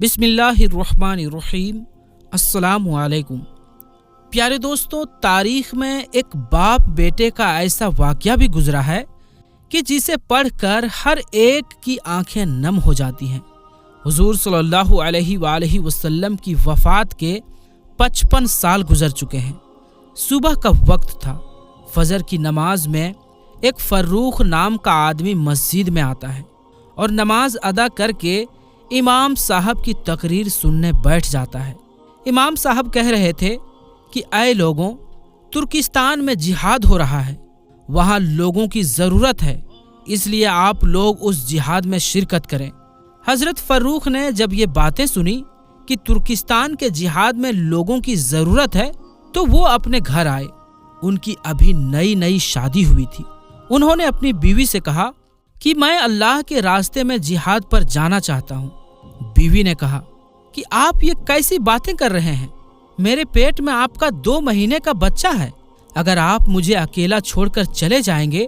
बिस्मिल्लाहिर्रहमानिर्रहीम। अस्सलामु अलैकुम। प्यारे दोस्तों, तारीख में एक बाप बेटे का ऐसा वाक़या भी गुजरा है कि जिसे पढ़कर हर एक की आंखें नम हो जाती हैं। हुजूर सल्लल्लाहु अलैहि वसल्लम की वफ़ात के 55 साल गुजर चुके हैं। सुबह का वक्त था। फजर की नमाज में एक फर्रुख नाम का आदमी मस्जिद में आता है और नमाज अदा करके इमाम साहब की तकरीर सुनने बैठ जाता है। इमाम साहब कह रहे थे कि ऐ लोगों, तुर्किस्तान में जिहाद हो रहा है, वहाँ लोगों की ज़रूरत है, इसलिए आप लोग उस जिहाद में शिरकत करें। हज़रत फ़र्रुख ने जब ये बातें सुनी कि तुर्किस्तान के जिहाद में लोगों की ज़रूरत है तो वो अपने घर आए। उनकी अभी नई नई शादी हुई थी। उन्होंने अपनी बीवी से कहा कि मैं अल्लाह के रास्ते में जिहाद पर जाना चाहता हूँ। बीवी ने कहा कि आप ये कैसी बातें कर रहे हैं, मेरे पेट में आपका 2 महीने का बच्चा है। अगर आप मुझे अकेला छोड़कर चले जाएंगे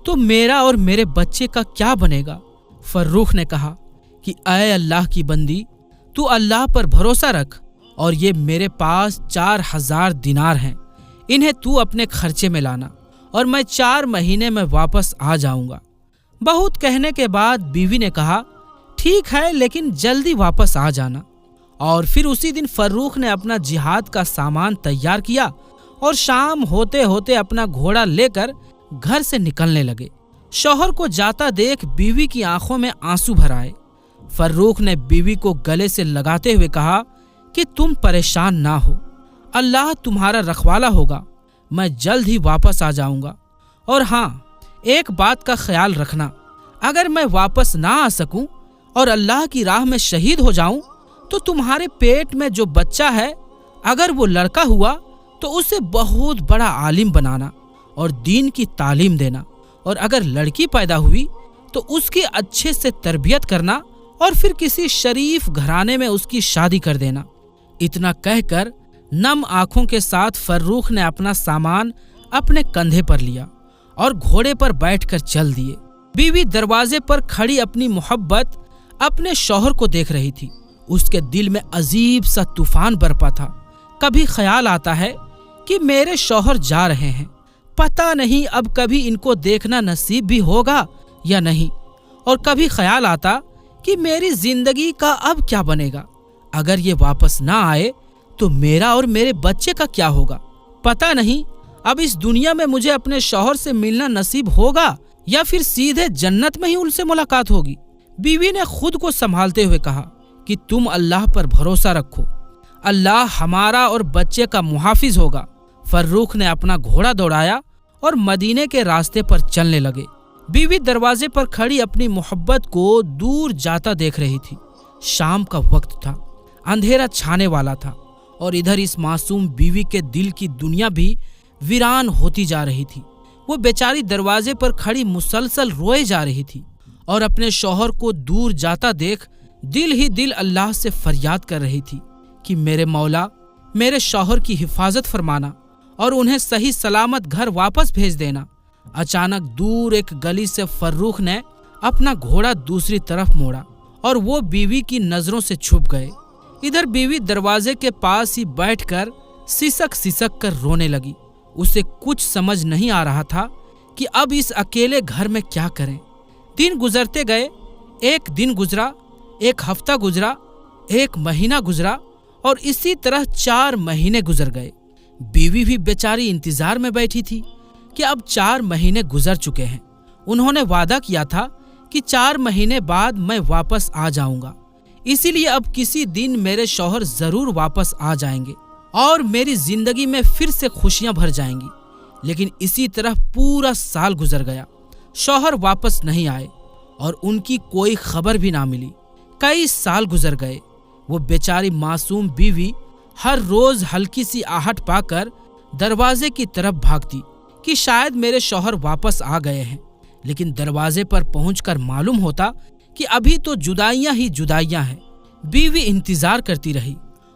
तो मेरा और मेरे बच्चे का क्या बनेगा। फर्रुख ने कहा कि ऐ अल्लाह की बंदी, तू अल्लाह पर भरोसा रख और ये मेरे पास 4000 दिनार हैं, इन्हें तू अपने खर्चे में लाना और मैं 4 महीने में वापस आ जाऊंगा। बहुत कहने के बाद बीवी ने कहा ठीक है, लेकिन जल्दी वापस आ जाना। और फिर उसी दिन फर्रुख ने अपना जिहाद का सामान तैयार किया और शाम होते होते अपना घोड़ा लेकर घर से निकलने लगे। शौहर को जाता देख बीवी की आंखों में आंसू भर आए। फर्रुख ने बीवी को गले से लगाते हुए कहा कि तुम परेशान ना हो, अल्लाह तुम्हारा रखवाला होगा, मैं जल्द ही वापस आ जाऊंगा। और हाँ, एक बात का ख्याल रखना, अगर मैं वापस ना आ सकूं और अल्लाह की राह में शहीद हो जाऊं तो तुम्हारे पेट में जो बच्चा है, अगर वो लड़का हुआ तो उसे बहुत बड़ा आलिम बनाना और दीन की तालीम देना, और अगर लड़की पैदा हुई तो उसकी अच्छे से तरबियत करना और फिर किसी शरीफ घराने में उसकी शादी कर देना। इतना कहकर नम आंखों के साथ फर्रुख ने अपना सामान अपने कंधे पर लिया और घोड़े पर बैठकर चल दिए। बीवी दरवाजे पर खड़ी अपनी मोहब्बत अपने शौहर को देख रही थी। उसके दिल में अजीब सा तूफान बरपा था। कभी ख्याल आता है कि मेरे शौहर जा रहे हैं, पता नहीं अब कभी इनको देखना नसीब भी होगा या नहीं। और कभी ख्याल आता कि मेरी जिंदगी का अब क्या बनेगा, अगर ये वापस ना आए तो मेरा और मेरे बच्चे का क्या होगा। पता नहीं अब इस दुनिया में मुझे अपने शौहर से मिलना नसीब होगा या फिर सीधे जन्नत में ही उनसे मुलाकात होगी। बीवी ने खुद को संभालते हुए कहा कि तुम अल्लाह पर भरोसा रखो, अल्लाह हमारा और बच्चे का मुहाफिज होगा। फर्रुख ने अपना घोड़ा दौड़ाया और मदीने के रास्ते पर चलने लगे। बीवी दरवाजे पर खड़ी अपनी मोहब्बत को दूर जाता देख रही थी। शाम का वक्त था, अंधेरा छाने वाला था और इधर इस मासूम बीवी के दिल की दुनिया भी वीरान होती जा रही थी। वो बेचारी दरवाजे पर खड़ी मुसलसल रोए जा रही थी और अपने शौहर को दूर जाता देख दिल ही दिल अल्लाह से फरियाद कर रही थी कि मेरे मौला, मेरे शौहर की हिफाजत फरमाना और उन्हें सही सलामत घर वापस भेज देना। अचानक दूर एक गली से फर्रुख ने अपना घोड़ा दूसरी तरफ मोड़ा और वो बीवी की नजरों से छुप गए। इधर बीवी दरवाजे के पास ही बैठकर सिसक सिसक कर रोने लगी। उसे कुछ समझ नहीं आ रहा था कि अब इस अकेले घर में क्या करें। दिन गुजरते गए। एक दिन गुजरा, एक हफ्ता गुजरा, एक महीना गुजरा और इसी तरह 4 महीने गुजर गए। बीवी भी बेचारी इंतजार में बैठी थी कि अब 4 महीने गुजर चुके हैं। उन्होंने वादा किया था कि 4 महीने बाद मैं वापस आ जाऊंगा, इसीलिए अब किसी दिन मेरे शौहर जरूर वापस आ जाएंगे और मेरी जिंदगी में फिर से खुशियां भर जाएंगी। लेकिन इसी तरह पूरा साल गुजर गया। शौहर वापस नहीं आए और उनकी कोई खबर भी ना मिली। कई साल गुजर गए। वो बेचारी मासूम बीवी हर रोज हल्की सी आहट पाकर दरवाजे की तरफ भागती कि शायद मेरे शौहर वापस आ गए हैं। लेकिन दरवाजे पर पहुंचकर मालूम होता कि अभी तो जुदाइयां ही जुदाइयां हैं। बीवी इंतजार करती रही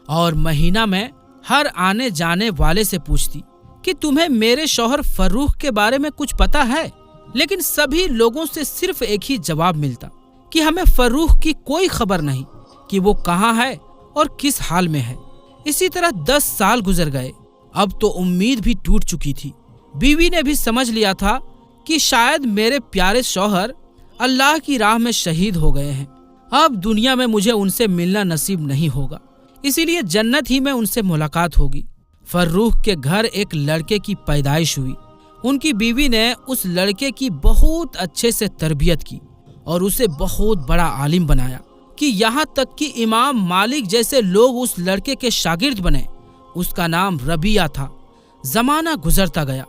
और महीना में हर आने जाने वाले से पूछती कि तुम्हें मेरे शौहर फर्रुख के बारे में कुछ पता है। लेकिन सभी लोगों से सिर्फ एक ही जवाब मिलता कि हमें फर्रुख की कोई खबर नहीं, कि वो कहाँ है और किस हाल में है। इसी तरह 10 साल गुजर गए। अब तो उम्मीद भी टूट चुकी थी। बीवी ने भी समझ लिया था कि शायद मेरे प्यारे शौहर अल्लाह की राह में शहीद हो गए हैं। अब दुनिया में मुझे उनसे मिलना नसीब नहीं होगा, इसीलिए जन्नत ही में उनसे मुलाकात होगी। फर्रुख के घर एक लड़के की पैदाइश हुई। उनकी बीवी ने उस लड़के की बहुत अच्छे से तरबियत की और उसे बहुत बड़ा आलिम बनाया कि यहाँ तक कि इमाम मालिक जैसे लोग उस लड़के के शागिर्द बने। उसका नाम रबिया था। जमाना गुजरता गया।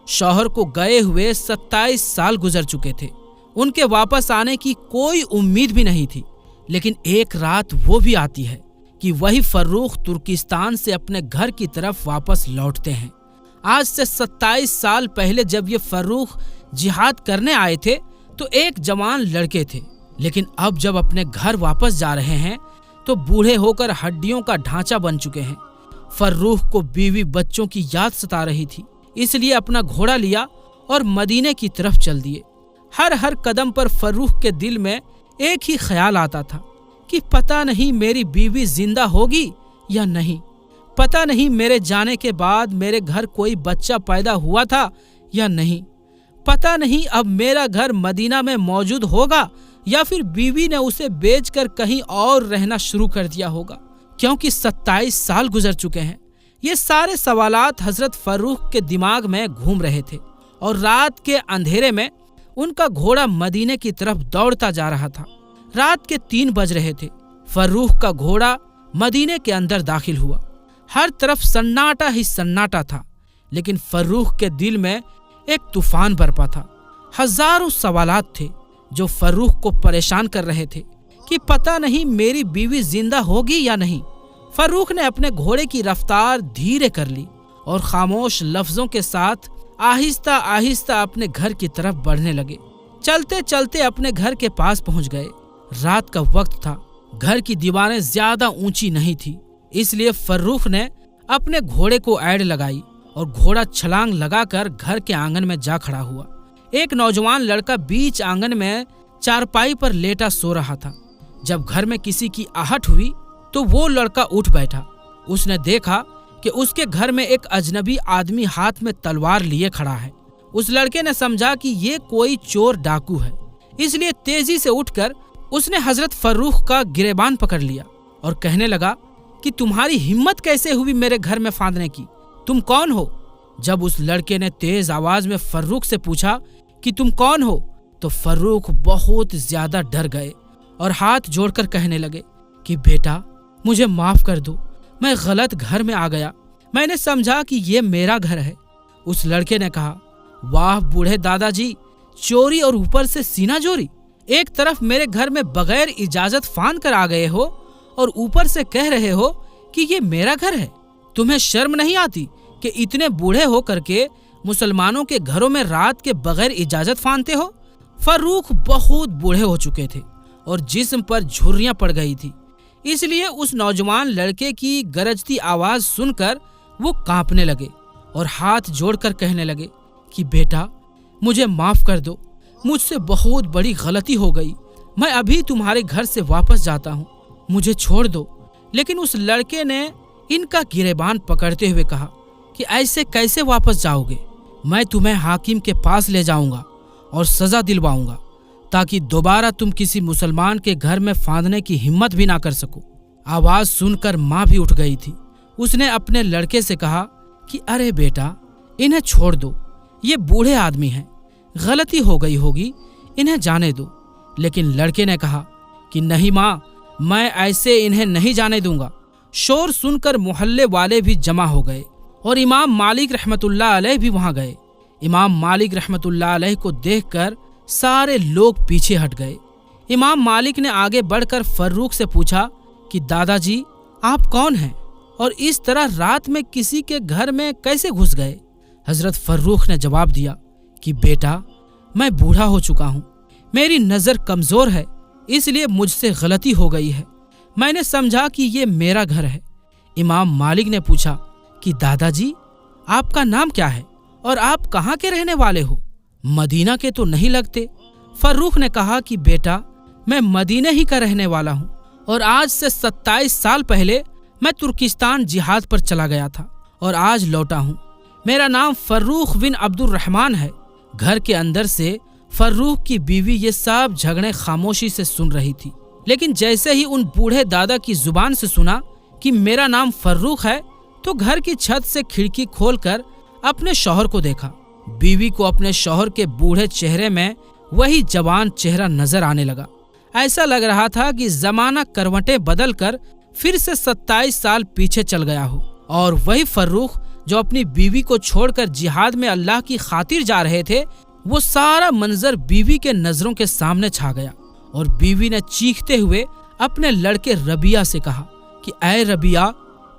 शौहर को गए हुए 27 साल गुजर चुके थे। उनके वापस आने की कोई उम्मीद भी नहीं थी। लेकिन एक रात वो भी आती है कि वही फर्रुख तुर्किस्तान से अपने घर की तरफ वापस लौटते हैं। आज से 27 साल पहले जब ये फर्रुख जिहाद करने आए थे तो एक जवान लड़के थे, लेकिन अब जब अपने घर वापस जा रहे हैं तो बूढ़े होकर हड्डियों का ढांचा बन चुके हैं। फर्रुख को बीवी बच्चों की याद सता रही थी, इसलिए अपना घोड़ा लिया और मदीने की तरफ चल दिए। हर कदम पर फर्रुख के दिल में एक ही ख्याल आता था कि पता नहीं मेरी बीवी जिंदा होगी या नहीं, पता नहीं मेरे जाने के बाद मेरे घर कोई बच्चा पैदा हुआ था या नहीं, पता नहीं अब मेरा घर मदीना में मौजूद होगा या फिर बीवी ने उसे बेचकर कहीं और रहना शुरू कर दिया होगा, क्योंकि 27 साल गुजर चुके हैं। ये सारे सवालात हजरत फर्रुख के दिमाग में घूम रहे थे और रात के अंधेरे में उनका घोड़ा मदीने की तरफ दौड़ता जा रहा था। रात के 3 बज रहे थे। फर्रुख का घोड़ा मदीने के अंदर दाखिल हुआ। हर तरफ सन्नाटा ही सन्नाटा था, लेकिन फर्रुख के दिल में एक तूफान बरपा था। हजारों सवालात थे जो फर्रुख को परेशान कर रहे थे कि पता नहीं मेरी बीवी जिंदा होगी या नहीं। फर्रुख ने अपने घोड़े की रफ्तार धीरे कर ली और खामोश लफ्जों के साथ आहिस्ता आहिस्ता अपने घर की तरफ बढ़ने लगे। चलते चलते अपने घर के पास पहुंच गए। रात का वक्त था। घर की दीवारें ज्यादा ऊंची नहीं थी, इसलिए फर्रुख ने अपने घोड़े को ऐड लगाई और घोड़ा छलांग लगाकर घर के आंगन में जा खड़ा हुआ। एक नौजवान लड़का बीच आंगन में चारपाई पर लेटा सो रहा था। जब घर में किसी की आहट हुई तो वो लड़का उठ बैठा। उसने देखा कि उसके घर में एक अजनबी आदमी हाथ में तलवार लिए खड़ा है। उस लड़के ने समझा कि ये कोई चोर डाकू है, इसलिए तेजी से उठकर उसने हजरत फर्रुख का गिरेबान पकड़ लिया और कहने लगा कि तुम्हारी हिम्मत कैसे हुई मेरे घर में फांदने की, तुम कौन हो? जब उस लड़के ने तेज आवाज में फर्रुख से पूछा कि तुम कौन हो, तो फर्रुख बहुत ज्यादा डर गए और हाथ जोड़कर कहने लगे कि बेटा मुझे माफ कर दो, मैं गलत घर में आ गया, मैंने समझा कि ये मेरा घर है। उस लड़के ने कहा, वाह बूढ़े दादाजी, चोरी और ऊपर से सीना जोरी। एक तरफ मेरे घर में बगैर इजाजत फांद कर आ गए हो और ऊपर से कह रहे हो कि ये मेरा घर है। तुम्हें शर्म नहीं आती कि इतने बूढ़े हो करके मुसलमानों के घरों में रात के बगैर इजाजत फांदते हो? फर्रुख बहुत बूढ़े हो चुके थे और जिस्म पर झुर्रियां पड़ गई थी, इसलिए उस नौजवान लड़के की गरजती आवाज सुनकर वो कांपने लगे और हाथ जोड़कर कहने लगे कि बेटा मुझे माफ कर दो, मुझसे बहुत बड़ी गलती हो गई, मैं अभी तुम्हारे घर से वापस जाता हूँ, मुझे छोड़ दो। लेकिन उस लड़के ने इनका गिरेबान पकड़ते हुए कहा कि ऐसे कैसे वापस जाओगे? मैं तुम्हें हाकिम के पास ले जाऊंगा और सजा दिलवाऊंगा ताकि दोबारा तुम किसी मुसलमान के घर में फांदने की हिम्मत भी ना कर सको। आवाज सुनकर माँ भी उठ गई थी। उसने अपने लड़के से कहा कि अरे बेटा इन्हें छोड़ दो, ये बूढ़े आदमी हैं, गलती हो गई होगी, इन्हें जाने दो। लेकिन लड़के ने कहा कि नहीं माँ, मैं ऐसे इन्हें नहीं जाने दूंगा। शोर सुनकर मोहल्ले वाले भी जमा हो गए और इमाम मालिक रहमतुल्लाह अलैह भी वहां गए। इमाम मालिक रहमतुल्लाह अलैह को देखकर सारे लोग पीछे हट गए। इमाम मालिक ने आगे बढ़कर फर्रुख से पूछा कि दादाजी आप कौन हैं और इस तरह रात में किसी के घर में कैसे घुस गए? हजरत फर्रुख ने जवाब दिया कि बेटा मैं बूढ़ा हो चुका हूँ, मेरी नज़र कमज़ोर है, इसलिए मुझसे गलती हो गई है, मैंने समझा कि ये मेरा घर है। इमाम मालिक ने पूछा कि दादाजी आपका नाम क्या है और आप कहाँ के रहने वाले हो? मदीना के तो नहीं लगते। फर्रुख ने कहा कि बेटा मैं मदीने ही का रहने वाला हूँ اور آج سے 27 سال پہلے میں ترکستان جہاد پر چلا گیا تھا اور آج لوٹا ہوں۔ میرا نام فروخ بن عبد الرحمن ہے۔ گھر کے اندر سے فروخ کی بیوی یہ سب جھگڑے خاموشی سے سن رہی تھی، لیکن جیسے ہی ان بوڑھے دادا کی زبان سے سنا کہ میرا نام فروخ ہے تو گھر کی چھت سے کھڑکی کھول کر اپنے شوہر کو دیکھا۔ بیوی کو اپنے شوہر کے بوڑھے چہرے میں وہی جوان چہرہ نظر آنے لگا۔ ایسا لگ رہا تھا کہ زمانہ کروٹیں بدل کر پھر سے 27 سال پیچھے چل گیا ہو، اور وہی فروخ جو اپنی بیوی کو چھوڑ کر جہاد میں اللہ کی خاطر جا رہے تھے، وہ سارا منظر بیوی کے نظروں کے سامنے چھا گیا، اور بیوی نے چیختے ہوئے اپنے لڑکے ربیہ سے کہا کہ اے ربیہ،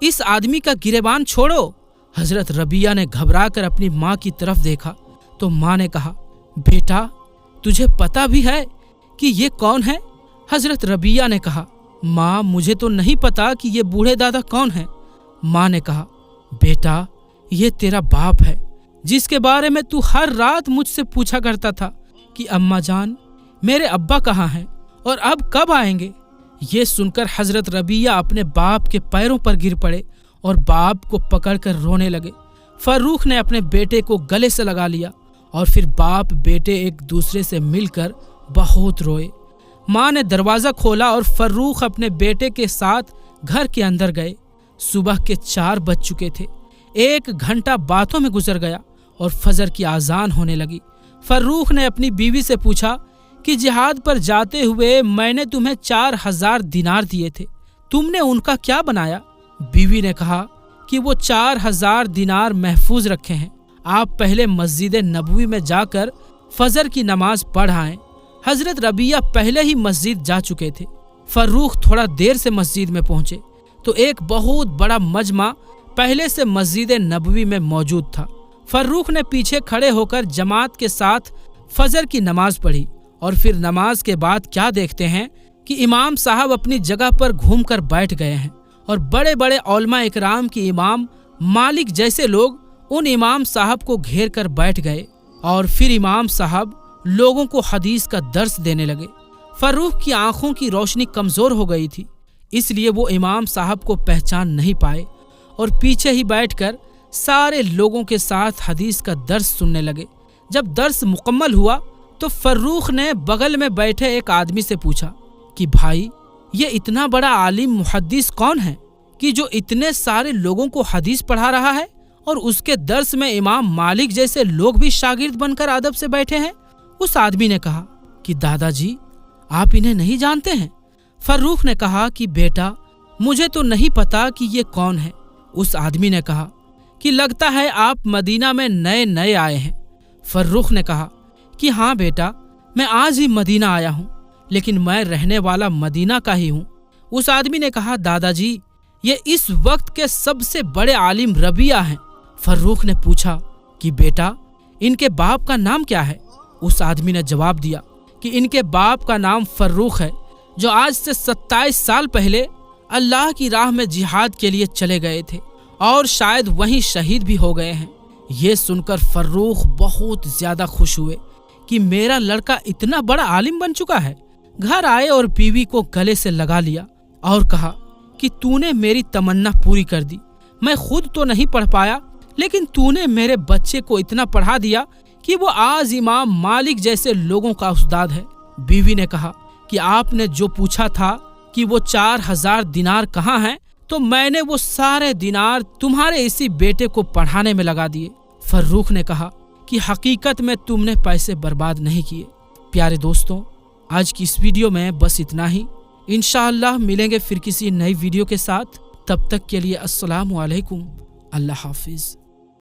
اس آدمی کا گریبان چھوڑو۔ حضرت ربیہ نے گھبرا کر اپنی ماں کی طرف دیکھا تو ماں نے کہا، بیٹا تجھے پتا بھی ہے کہ یہ کون ہے؟ حضرت ربیہ نے کہا، ماں مجھے تو نہیں پتا کہ یہ بوڑھے دادا کون ہیں۔ ماں نے کہا، بیٹا یہ تیرا باپ ہے جس کے بارے میں تو ہر رات مجھ سے پوچھا کرتا تھا کہ اماں جان میرے ابا کہاں ہیں اور اب کب آئیں گے۔ یہ سن کر حضرت ربیہ اپنے باپ کے پیروں پر گر پڑے اور باپ کو پکڑ کر رونے لگے۔ فروخ نے اپنے بیٹے کو گلے سے لگا لیا اور پھر باپ بیٹے ایک دوسرے سے مل کر بہت روئے۔ ماں نے دروازہ کھولا اور فروخ اپنے بیٹے کے ساتھ گھر کے اندر گئے۔ صبح کے 4 بج چکے تھے۔ 1 گھنٹہ باتوں میں گزر گیا اور فجر کی اذان ہونے لگی۔ فروخ نے اپنی بیوی سے پوچھا کہ جہاد پر جاتے ہوئے میں نے تمہیں 4000 دینار دیے تھے، تم نے ان کا کیا بنایا؟ بیوی نے کہا کہ وہ 4000 دینار محفوظ رکھے ہیں، آپ پہلے مسجد نبوی میں جا کر فجر کی نماز پڑھ آئیں۔ حضرت ربیہ پہلے ہی مسجد جا چکے تھے۔ فروخ تھوڑا دیر سے مسجد میں پہنچے تو ایک بہت بڑا مجمع پہلے سے مسجد نبوی میں موجود تھا۔ فروخ نے پیچھے کھڑے ہو کر جماعت کے ساتھ فجر کی نماز پڑھی، اور پھر نماز کے بعد کیا دیکھتے ہیں کہ امام صاحب اپنی جگہ پر گھوم کر بیٹھ گئے ہیں، اور بڑے بڑے علماء اکرام کی امام مالک جیسے لوگ ان امام صاحب کو گھیر کر بیٹھ گئے، اور پھر امام صاحب لوگوں کو حدیث کا درس دینے لگے۔ فروخ کی آنکھوں کی روشنی کمزور ہو گئی تھی، اس لیے وہ امام صاحب کو پہچان نہیں پائے اور پیچھے ہی بیٹھ کر سارے لوگوں کے ساتھ حدیث کا درس سننے لگے۔ جب درس مکمل ہوا تو فروخ نے بغل میں بیٹھے ایک آدمی سے پوچھا کہ بھائی یہ اتنا بڑا عالم محدث کون ہے کہ جو اتنے سارے لوگوں کو حدیث پڑھا رہا ہے، اور اس کے درس میں امام مالک جیسے لوگ بھی شاگرد بن کر ادب سے بیٹھے ہیں؟ اس آدمی نے کہا کہ دادا جی آپ انہیں نہیں جانتے ہیں؟ فروخ نے کہا کہ بیٹا مجھے تو نہیں پتا کہ یہ کون ہے۔ اس آدمی نے کہا کہ لگتا ہے آپ مدینہ میں نئے آئے ہیں۔ فروخ نے کہا کہ ہاں بیٹا میں آج ہی مدینہ آیا ہوں، لیکن میں رہنے والا مدینہ کا ہی ہوں۔ اس آدمی نے کہا دادا جی یہ اس وقت کے سب سے بڑے عالم ربیہ ہیں۔ فروخ نے پوچھا کہ بیٹا ان کے باپ کا نام کیا ہے؟ اس آدمی نے جواب دیا کہ ان کے باپ کا نام فروخ ہے، جو آج سے 27 سال پہلے اللہ کی راہ میں جہاد کے لیے چلے گئے تھے اور شاید وہیں شہید بھی ہو گئے ہیں۔ یہ سن کر فروخ بہت زیادہ خوش ہوئے کہ میرا لڑکا اتنا بڑا عالم بن چکا ہے۔ گھر آئے اور بیوی کو گلے سے لگا لیا اور کہا کہ تو نے میری تمنا پوری کر دی۔ میں خود تو نہیں پڑھ پایا، لیکن تو نے میرے بچے کو اتنا پڑھا دیا کہ وہ آج امام مالک جیسے لوگوں کا استاد ہے۔ بیوی نے کہا کہ آپ نے جو پوچھا تھا کہ وہ 4000 دینار کہاں ہیں، تو میں نے وہ سارے دینار تمہارے اسی بیٹے کو پڑھانے میں لگا دیے۔ فروخ نے کہا کہ حقیقت میں تم نے پیسے برباد نہیں کیے۔ پیارے دوستوں، آج کی اس ویڈیو میں بس اتنا ہی۔ انشاءاللہ ملیں گے پھر کسی نئی ویڈیو کے ساتھ، تب تک کے لیے السلام علیکم، اللہ حافظ۔